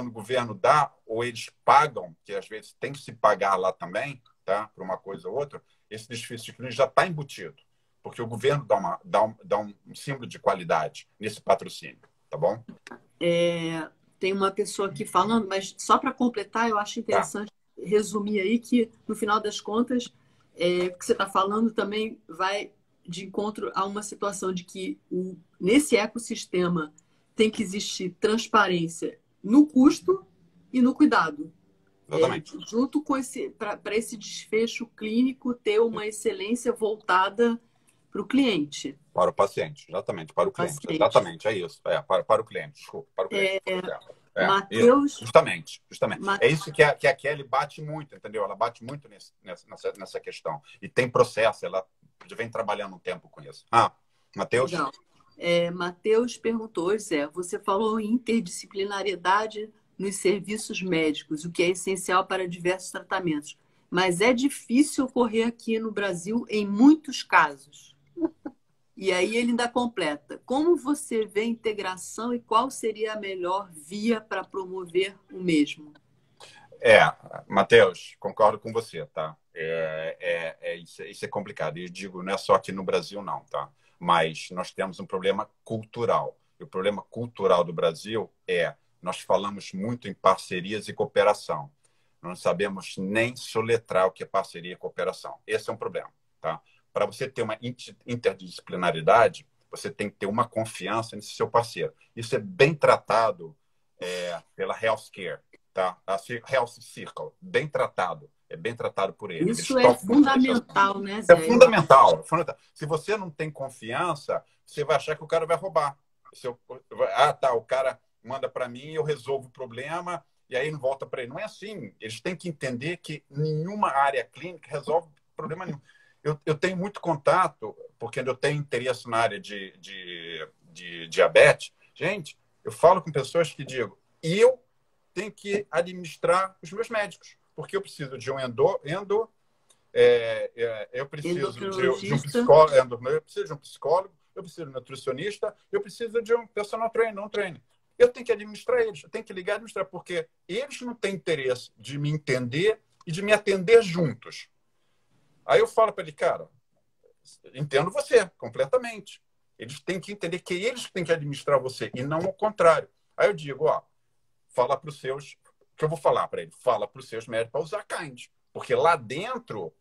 o governo dá, ou eles pagam, que às vezes tem que se pagar lá também, tá? Por uma coisa ou outra, esse desfecho clínico já está embutido, porque o governo dá um símbolo de qualidade nesse patrocínio, tá bom? Tem uma pessoa aqui falando, mas só para completar, eu acho interessante resumir aí que, no final das contas, o que você está falando também vai de encontro a uma situação de que nesse ecossistema tem que existir transparência no custo e no cuidado. Exatamente. Junto com para esse desfecho clínico ter uma excelência voltada para o cliente. Para o paciente, exatamente, para o cliente. Paciente. Exatamente, é isso. Para o cliente, desculpa, para o cliente. Matheus... Justamente. É isso que a Kelly bate muito, entendeu? Ela bate muito nessa questão. E tem processo, ela vem trabalhando um tempo com isso. Matheus? Legal. Matheus perguntou, Zé, você falou em interdisciplinariedade nos serviços médicos, o que é essencial para diversos tratamentos. Mas é difícil ocorrer aqui no Brasil em muitos casos. E aí ele ainda completa. Como você vê a integração e qual seria a melhor via para promover o mesmo? Matheus, concordo com você, tá? Isso é complicado. E eu digo, não é só aqui no Brasil, não, tá? Mas nós temos um problema cultural. E o problema cultural do Brasil nós falamos muito em parcerias e cooperação. Não sabemos nem soletrar o que é parceria e cooperação. Esse é um problema, tá? Para você ter uma interdisciplinaridade, você tem que ter uma confiança nesse seu parceiro. Isso é bem tratado pela Healthcare, tá? A Health Circle, bem tratado. É bem tratado por eles. Isso é fundamental, né, Zé? É fundamental. Se você não tem confiança, você vai achar que o cara vai roubar. O cara manda para mim, eu resolvo o problema e aí não volta para ele. Não é assim. Eles têm que entender que nenhuma área clínica resolve problema nenhum. Eu tenho muito contato, porque eu tenho interesse na área de diabetes. Gente, eu falo com pessoas que digo, eu tenho que administrar os meus médicos, porque eu preciso de um eu preciso de um psicólogo, eu preciso de um psicólogo, eu preciso de um nutricionista, eu preciso de um personal trainer. Eu tenho que administrar eles, eu tenho que ligar e administrar, porque eles não têm interesse de me entender e de me atender juntos. Aí eu falo para ele, cara, entendo você completamente. Eles têm que entender que eles têm que administrar você e não o contrário. Aí eu digo, fala para os seus, que eu vou falar para ele, fala para os seus médicos para usar Kind, porque lá dentro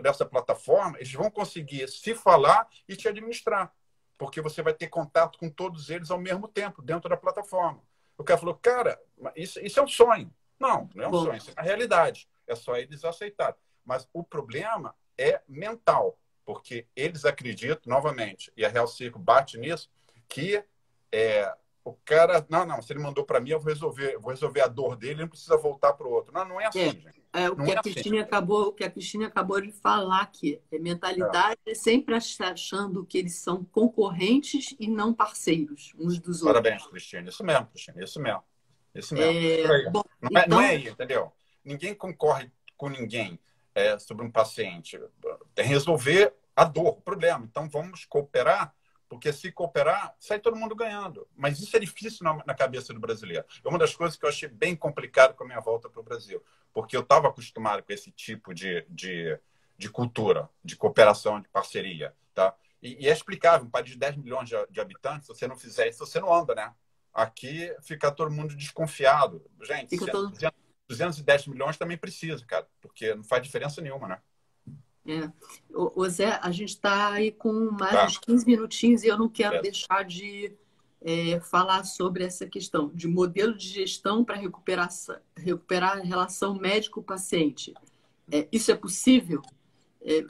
dessa plataforma, eles vão conseguir se falar e te administrar, porque você vai ter contato com todos eles ao mesmo tempo dentro da plataforma. O cara falou, cara, isso é um sonho. Não é um sonho, isso é uma realidade. É só eles aceitarem. Mas o problema é mental, porque eles acreditam, novamente, e a Health Circle bate nisso, que o cara, não, se ele mandou para mim, eu vou resolver a dor dele, ele não precisa voltar para o outro. Não é assim, gente. O que a Cristina acabou de falar aqui. Mentalidade é sempre achando que eles são concorrentes e não parceiros uns dos outros. Parabéns, Cristina. Isso mesmo, Cristina. Isso mesmo. Bom, não é aí, entendeu? Ninguém concorre com ninguém. sobre um paciente. É resolver a dor, o problema. Então, vamos cooperar, porque se cooperar, sai todo mundo ganhando. Mas isso é difícil na cabeça do brasileiro. É uma das coisas que eu achei bem complicado com a minha volta para o Brasil, porque eu estava acostumado com esse tipo de cultura, de cooperação, de parceria. Tá? E é explicável, um país de 10 milhões de habitantes, se você não fizer isso, você não anda, né? Aqui fica todo mundo desconfiado. Gente, Fica todo... 210 milhões também precisa, cara, porque não faz diferença nenhuma, né? É. Ô Zé, a gente está aí com mais Tá. uns 15 minutinhos e eu não quero É. deixar de falar sobre essa questão de modelo de gestão para recuperar a relação médico-paciente. Isso é possível?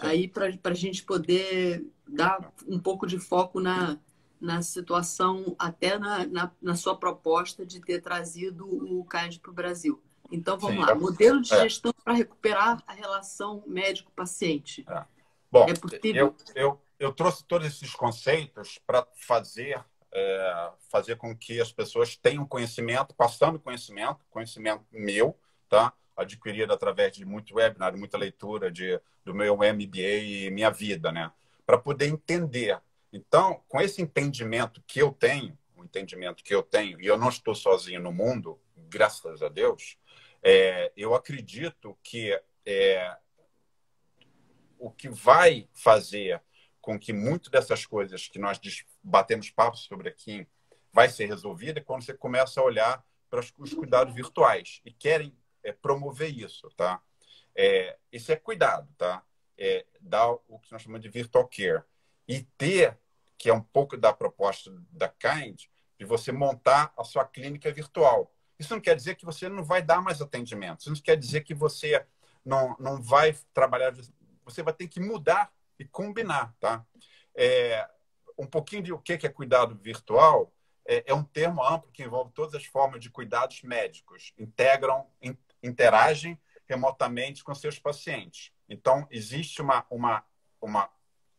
Aí para a gente poder dar um pouco de foco na situação, até na sua proposta de ter trazido o CAID para o Brasil. Então, vamos lá. Modelo de gestão para recuperar a relação médico-paciente. Bom, é possível? Eu trouxe todos esses conceitos para fazer com que as pessoas tenham conhecimento, passando conhecimento meu, tá? Adquirido através de muito webinar, muita leitura do meu MBA e minha vida, né? Para poder entender. Então, com esse entendimento que eu tenho, e eu não estou sozinho no mundo, graças a Deus, eu acredito que o que vai fazer com que muito dessas coisas que nós batemos papo sobre aqui vai ser resolvida é quando você começa a olhar para os cuidados virtuais e querem promover isso, tá? Isso é cuidado, tá? Dar o que nós chamamos de virtual care e ter, que é um pouco da proposta da Kind, de você montar a sua clínica virtual. Isso não quer dizer que você não vai dar mais atendimento. Isso não quer dizer que você não vai trabalhar. Você vai ter que mudar e combinar, tá? Um pouquinho de o que é cuidado virtual é um termo amplo que envolve todas as formas de cuidados médicos. Interagem remotamente com seus pacientes. Então, existe um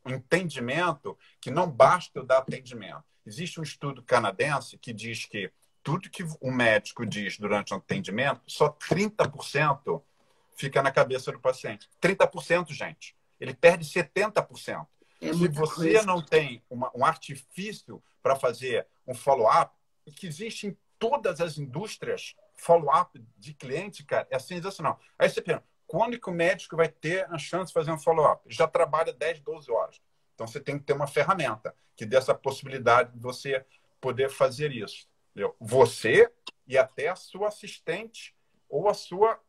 entendimento que não basta eu dar atendimento. Existe um estudo canadense que diz que tudo que o médico diz durante um atendimento, só 30% fica na cabeça do paciente. 30%, gente. Ele perde 70%. Se você não tem um artifício para fazer um follow-up, que existe em todas as indústrias, follow-up de cliente, cara, é sensacional. Aí você pensa, quando que o médico vai ter a chance de fazer um follow-up? Já trabalha 10, 12 horas. Então, você tem que ter uma ferramenta que dê essa possibilidade de você poder fazer isso. Entendeu? Você e até a sua assistente ou a sua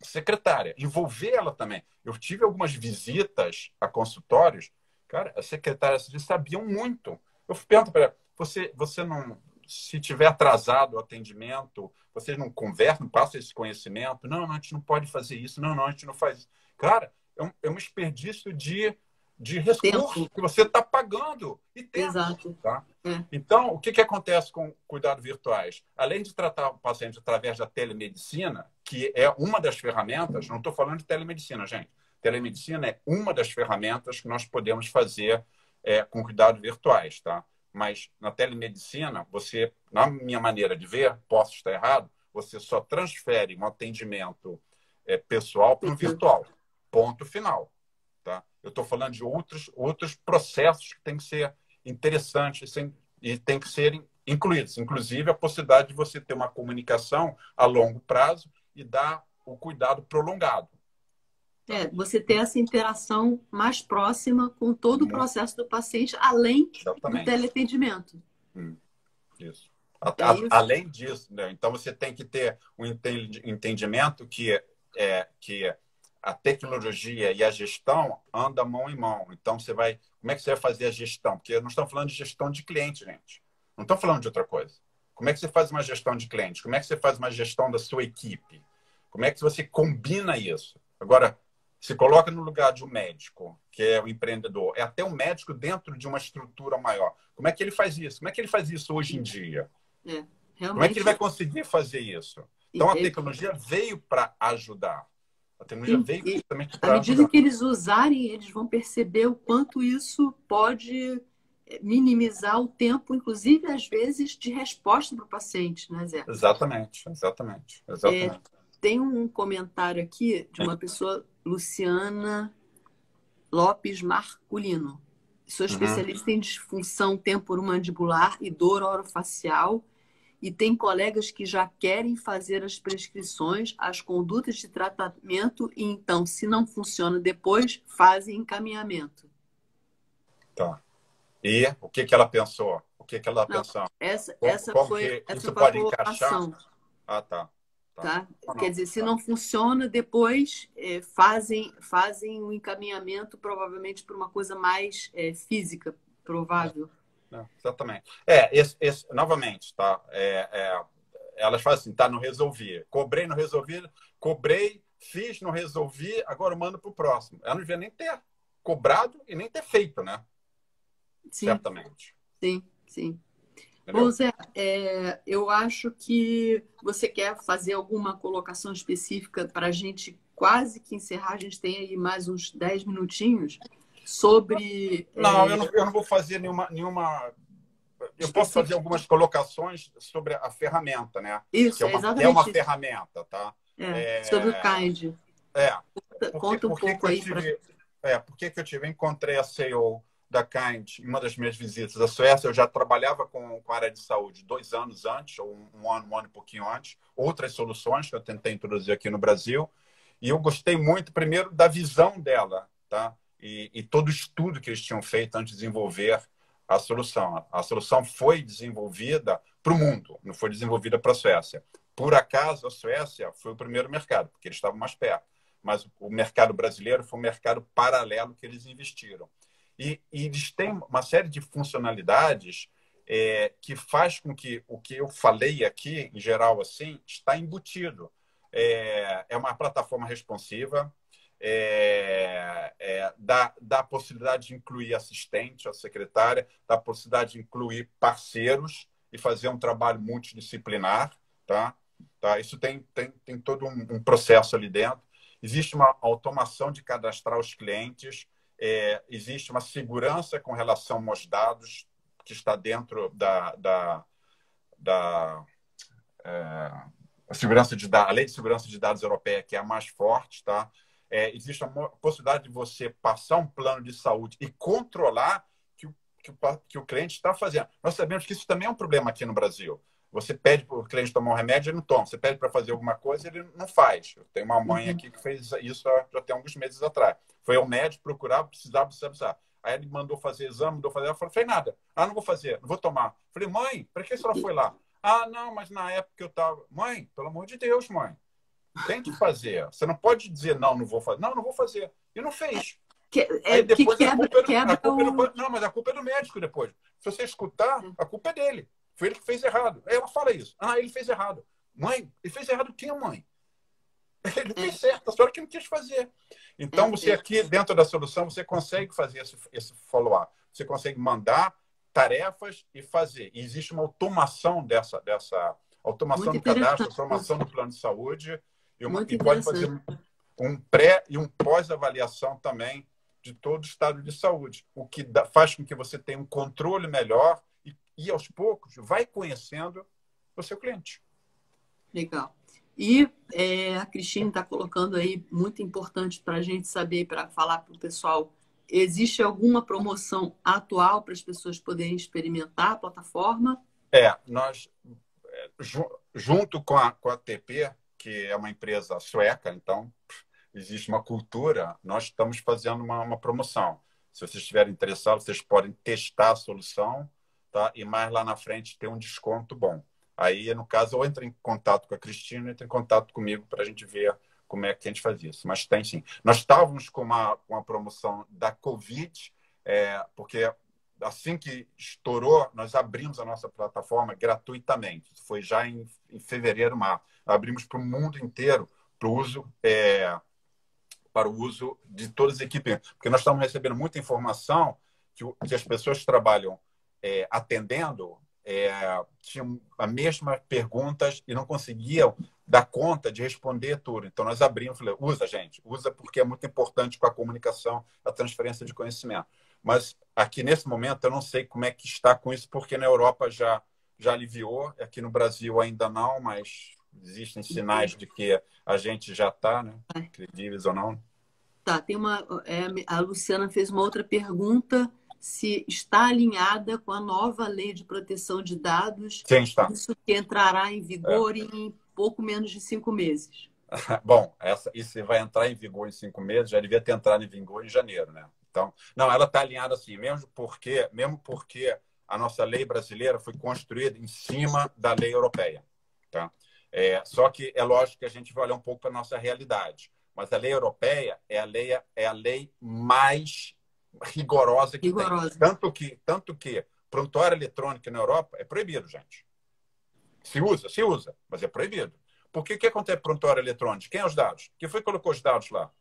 secretária. Envolver ela também. Eu tive algumas visitas a consultórios. Cara, as secretárias sabiam muito. Eu pergunto para ela, você não... Se tiver atrasado o atendimento, vocês não conversam, não passam esse conhecimento? Não, a gente não pode fazer isso. Não, a gente não faz isso. Cara, é um desperdício de recurso que você está pagando e tempo. Exato. Tá? Então, o que acontece com cuidados virtuais? Além de tratar o paciente através da telemedicina, que é uma das ferramentas, não estou falando de telemedicina, gente. Telemedicina é uma das ferramentas que nós podemos fazer com cuidados virtuais, tá? Mas na telemedicina, você, na minha maneira de ver, posso estar errado, você só transfere um atendimento pessoal para o virtual. Ponto final. Tá? Eu estou falando de outros processos que têm que ser interessantes e têm que ser incluídos. Inclusive, a possibilidade de você ter uma comunicação a longo prazo e dar o cuidado prolongado. Você ter essa interação mais próxima com todo o processo do paciente, além do teleatendimento. Isso. Além disso, né? Então você tem que ter um entendimento que a tecnologia e a gestão andam mão em mão. Então como é que você vai fazer a gestão? Porque nós estamos falando de gestão de cliente, gente. Não estamos falando de outra coisa. Como é que você faz uma gestão de cliente? Como é que você faz uma gestão da sua equipe? Como é que você combina isso? Agora, se coloca no lugar de um médico, que é o empreendedor, é até um médico dentro de uma estrutura maior. Como é que ele faz isso? Como é que ele faz isso hoje em dia? Como é que ele vai conseguir fazer isso? Então, a tecnologia veio para ajudar. A tecnologia veio justamente para ajudar. À medida que eles usarem, eles vão perceber o quanto isso pode minimizar o tempo, inclusive, às vezes, de resposta para o paciente, né, Zé? Exatamente. tem um comentário aqui de uma pessoa, Luciana Lopes Marculino. Sou especialista em disfunção temporomandibular e dor orofacial e tem colegas que já querem fazer as prescrições, as condutas de tratamento e então, se não funciona depois, fazem encaminhamento. Tá. E o que que ela pensou? O que que ela Não, pensou? essa Como foi que isso a pode encaixar? colocação. Ah, tá. Tá? Não, Quer dizer, se não funciona, depois fazem o encaminhamento, provavelmente por uma coisa mais física, provável. exatamente. Novamente, tá? Elas fazem assim, tá, não resolvi. Cobrei, não resolvi. Cobrei, fiz, não resolvi, agora eu mando para o próximo. Ela não devia nem ter cobrado e nem ter feito, né? Sim, Certamente. sim. Entendeu? Bom, Zé, eu acho que você quer fazer alguma colocação específica para a gente quase que encerrar. A gente tem aí mais uns 10 minutinhos sobre... Não, eu não vou fazer nenhuma... Eu posso fazer algumas colocações sobre a ferramenta, né? Isso, Que é uma exatamente isso. ferramenta, tá? Sobre o Kind. Conta um pouco aí. Por que eu encontrei a CEO da Kind em uma das minhas visitas à Suécia? Eu já trabalhava com a área de saúde 2 anos antes, ou um ano e pouquinho antes, outras soluções que eu tentei introduzir aqui no Brasil. E eu gostei muito, primeiro, da visão dela, tá? E todo o estudo que eles tinham feito antes de desenvolver a solução. A solução foi desenvolvida para o mundo, não foi desenvolvida para a Suécia. Por acaso, a Suécia foi o primeiro mercado, porque eles estavam mais perto. Mas o mercado brasileiro foi um mercado paralelo que eles investiram. E eles têm uma série de funcionalidades que faz com que o que eu falei aqui, em geral, assim, está embutido. É uma plataforma responsiva, dá a possibilidade de incluir assistente, a secretária, dá a possibilidade de incluir parceiros e fazer um trabalho multidisciplinar. Tá? Isso tem todo um processo ali dentro. Existe uma automação de cadastrar os clientes, existe uma segurança com relação aos dados que está dentro da segurança de dados, a lei de segurança de dados europeia, que é a mais forte, tá? Existe a possibilidade de você passar um plano de saúde e controlar que o cliente está fazendo. Nós sabemos que isso também é um problema aqui no Brasil. Você pede para o cliente tomar um remédio, ele não toma. Você pede para fazer alguma coisa, ele não faz. Eu tenho uma mãe aqui que fez isso já tem alguns meses atrás. Foi ao médico procurar, precisava. Aí ele mandou fazer exame, Ela falou, fez nada. Ah, não vou fazer, não vou tomar. Falei, mãe, para que a senhora foi lá? Ah, não, mas na época eu estava... Mãe, pelo amor de Deus, mãe. Tem que fazer. Você não pode dizer, não vou fazer. Não vou fazer. E não fez. Aí depois Não, mas a culpa é do médico depois. Se você escutar, a culpa é dele. Foi ele que fez errado. Aí ela fala isso. Ah, ele fez errado. Mãe, ele fez errado o quê, mãe? Ele fez certo, a senhora que não quis fazer. Então, você aqui, dentro da solução, você consegue fazer esse follow-up. Você consegue mandar tarefas e fazer. E existe uma automação dessa automação do cadastro, automação do plano de saúde. E pode fazer um pré e um pós-avaliação também de todo o estado de saúde. O que faz com que você tenha um controle melhor e aos poucos, vai conhecendo o seu cliente. Legal. E a Cristina está colocando aí, muito importante para a gente saber, para falar para o pessoal, existe alguma promoção atual para as pessoas poderem experimentar a plataforma? Nós, junto com a TP, que é uma empresa sueca, então existe uma cultura, nós estamos fazendo uma promoção. Se vocês estiverem interessados, vocês podem testar a solução, tá? E mais lá na frente ter um desconto bom. Aí, no caso, ou entra em contato com a Cristina, entra em contato comigo para a gente ver como é que a gente faz isso. Mas tem sim. Nós estávamos com uma promoção da Covid, porque assim que estourou, nós abrimos a nossa plataforma gratuitamente. Foi já em fevereiro, março. Abrimos para o mundo inteiro para o uso de todas as equipes. Porque nós estamos recebendo muita informação que as pessoas que trabalham atendendo tinham as mesmas perguntas e não conseguiam dar conta de responder tudo. Então, nós abrimos, falei, usa porque é muito importante para a comunicação, a transferência de conhecimento. Mas aqui, nesse momento, eu não sei como é que está com isso, porque na Europa já aliviou, aqui no Brasil ainda não, mas Existem sinais de que a gente já está, né? Credíveis ou não. Tá, tem a Luciana fez uma outra pergunta, se está alinhada com a nova lei de proteção de dados, Sim, está. isso que entrará em vigor em pouco menos de 5 meses. Bom, isso vai entrar em vigor em 5 meses, já devia ter entrado em vigor em janeiro, né? Então, não, ela está alinhada assim, mesmo porque a nossa lei brasileira foi construída em cima da lei europeia, tá? Só que é lógico que a gente vai olhar um pouco para a nossa realidade, mas a lei europeia é a lei mais rigorosa que tem. Tanto que prontuário eletrônico na Europa é proibido, gente. Se usa, mas é proibido. Porque o que acontece com prontuário eletrônico? Quem é os dados? Quem foi que colocou os dados lá?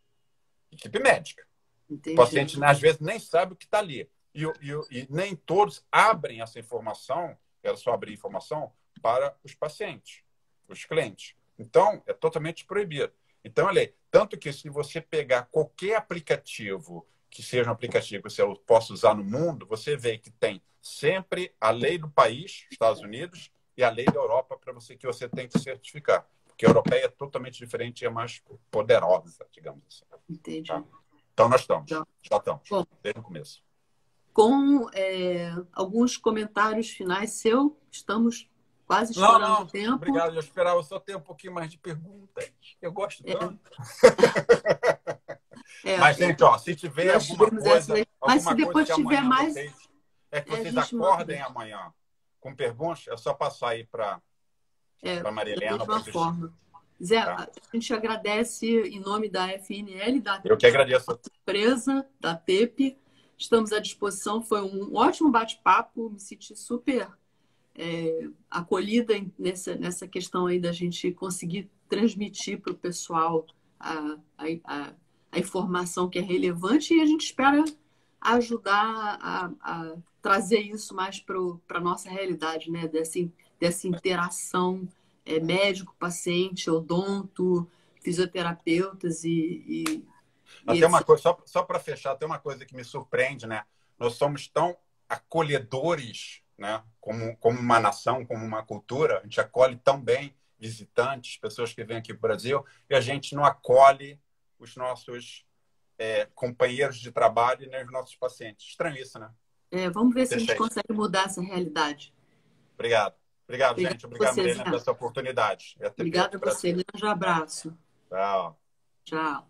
Equipe médica. Entendi. O paciente, às vezes, nem sabe o que está ali. E nem todos abrem essa informação, ela só abre informação para os pacientes, os clientes. Então, é totalmente proibido. Então, tanto que se você pegar qualquer aplicativo, que seja um aplicativo que você possa usar no mundo, você vê que tem sempre a lei do país, Estados Unidos, e a lei da Europa que você tem que certificar. Porque a europeia é totalmente diferente e é mais poderosa, digamos assim. Entendi. Tá? Então, nós estamos. Já estamos. Bom, desde o começo. Com alguns comentários finais seu, estamos quase estourando o tempo. Obrigado. Eu esperava só ter um pouquinho mais de perguntas. Eu gosto tanto. Mas, gente, se tiver alguma coisa... Mas se depois tiver mais... vocês acordem amanhã com perguntas, é só passar aí para a Marilena. Da mesma forma. Zé, tá. A gente agradece em nome da FNL, eu que agradeço. Empresa, da TEP. Estamos à disposição. Foi um ótimo bate-papo. Me senti super acolhida nessa questão aí da gente conseguir transmitir para o pessoal a informação que é relevante, e a gente espera ajudar a trazer isso mais para a nossa realidade, né? Dessa interação médico-paciente, odonto, fisioterapeutas Até uma coisa, só para fechar, tem uma coisa que me surpreende, né? Nós somos tão acolhedores, né? Como uma nação, como uma cultura, a gente acolhe tão bem visitantes, pessoas que vêm aqui para o Brasil, e a gente não acolhe os nossos companheiros de trabalho e nem os nossos pacientes. Estranho isso, né? Vamos ver se a gente consegue mudar essa realidade. Obrigado, gente. Obrigado, Marilena, pela essa oportunidade. Obrigada a você. Grande abraço. Tchau. Tchau.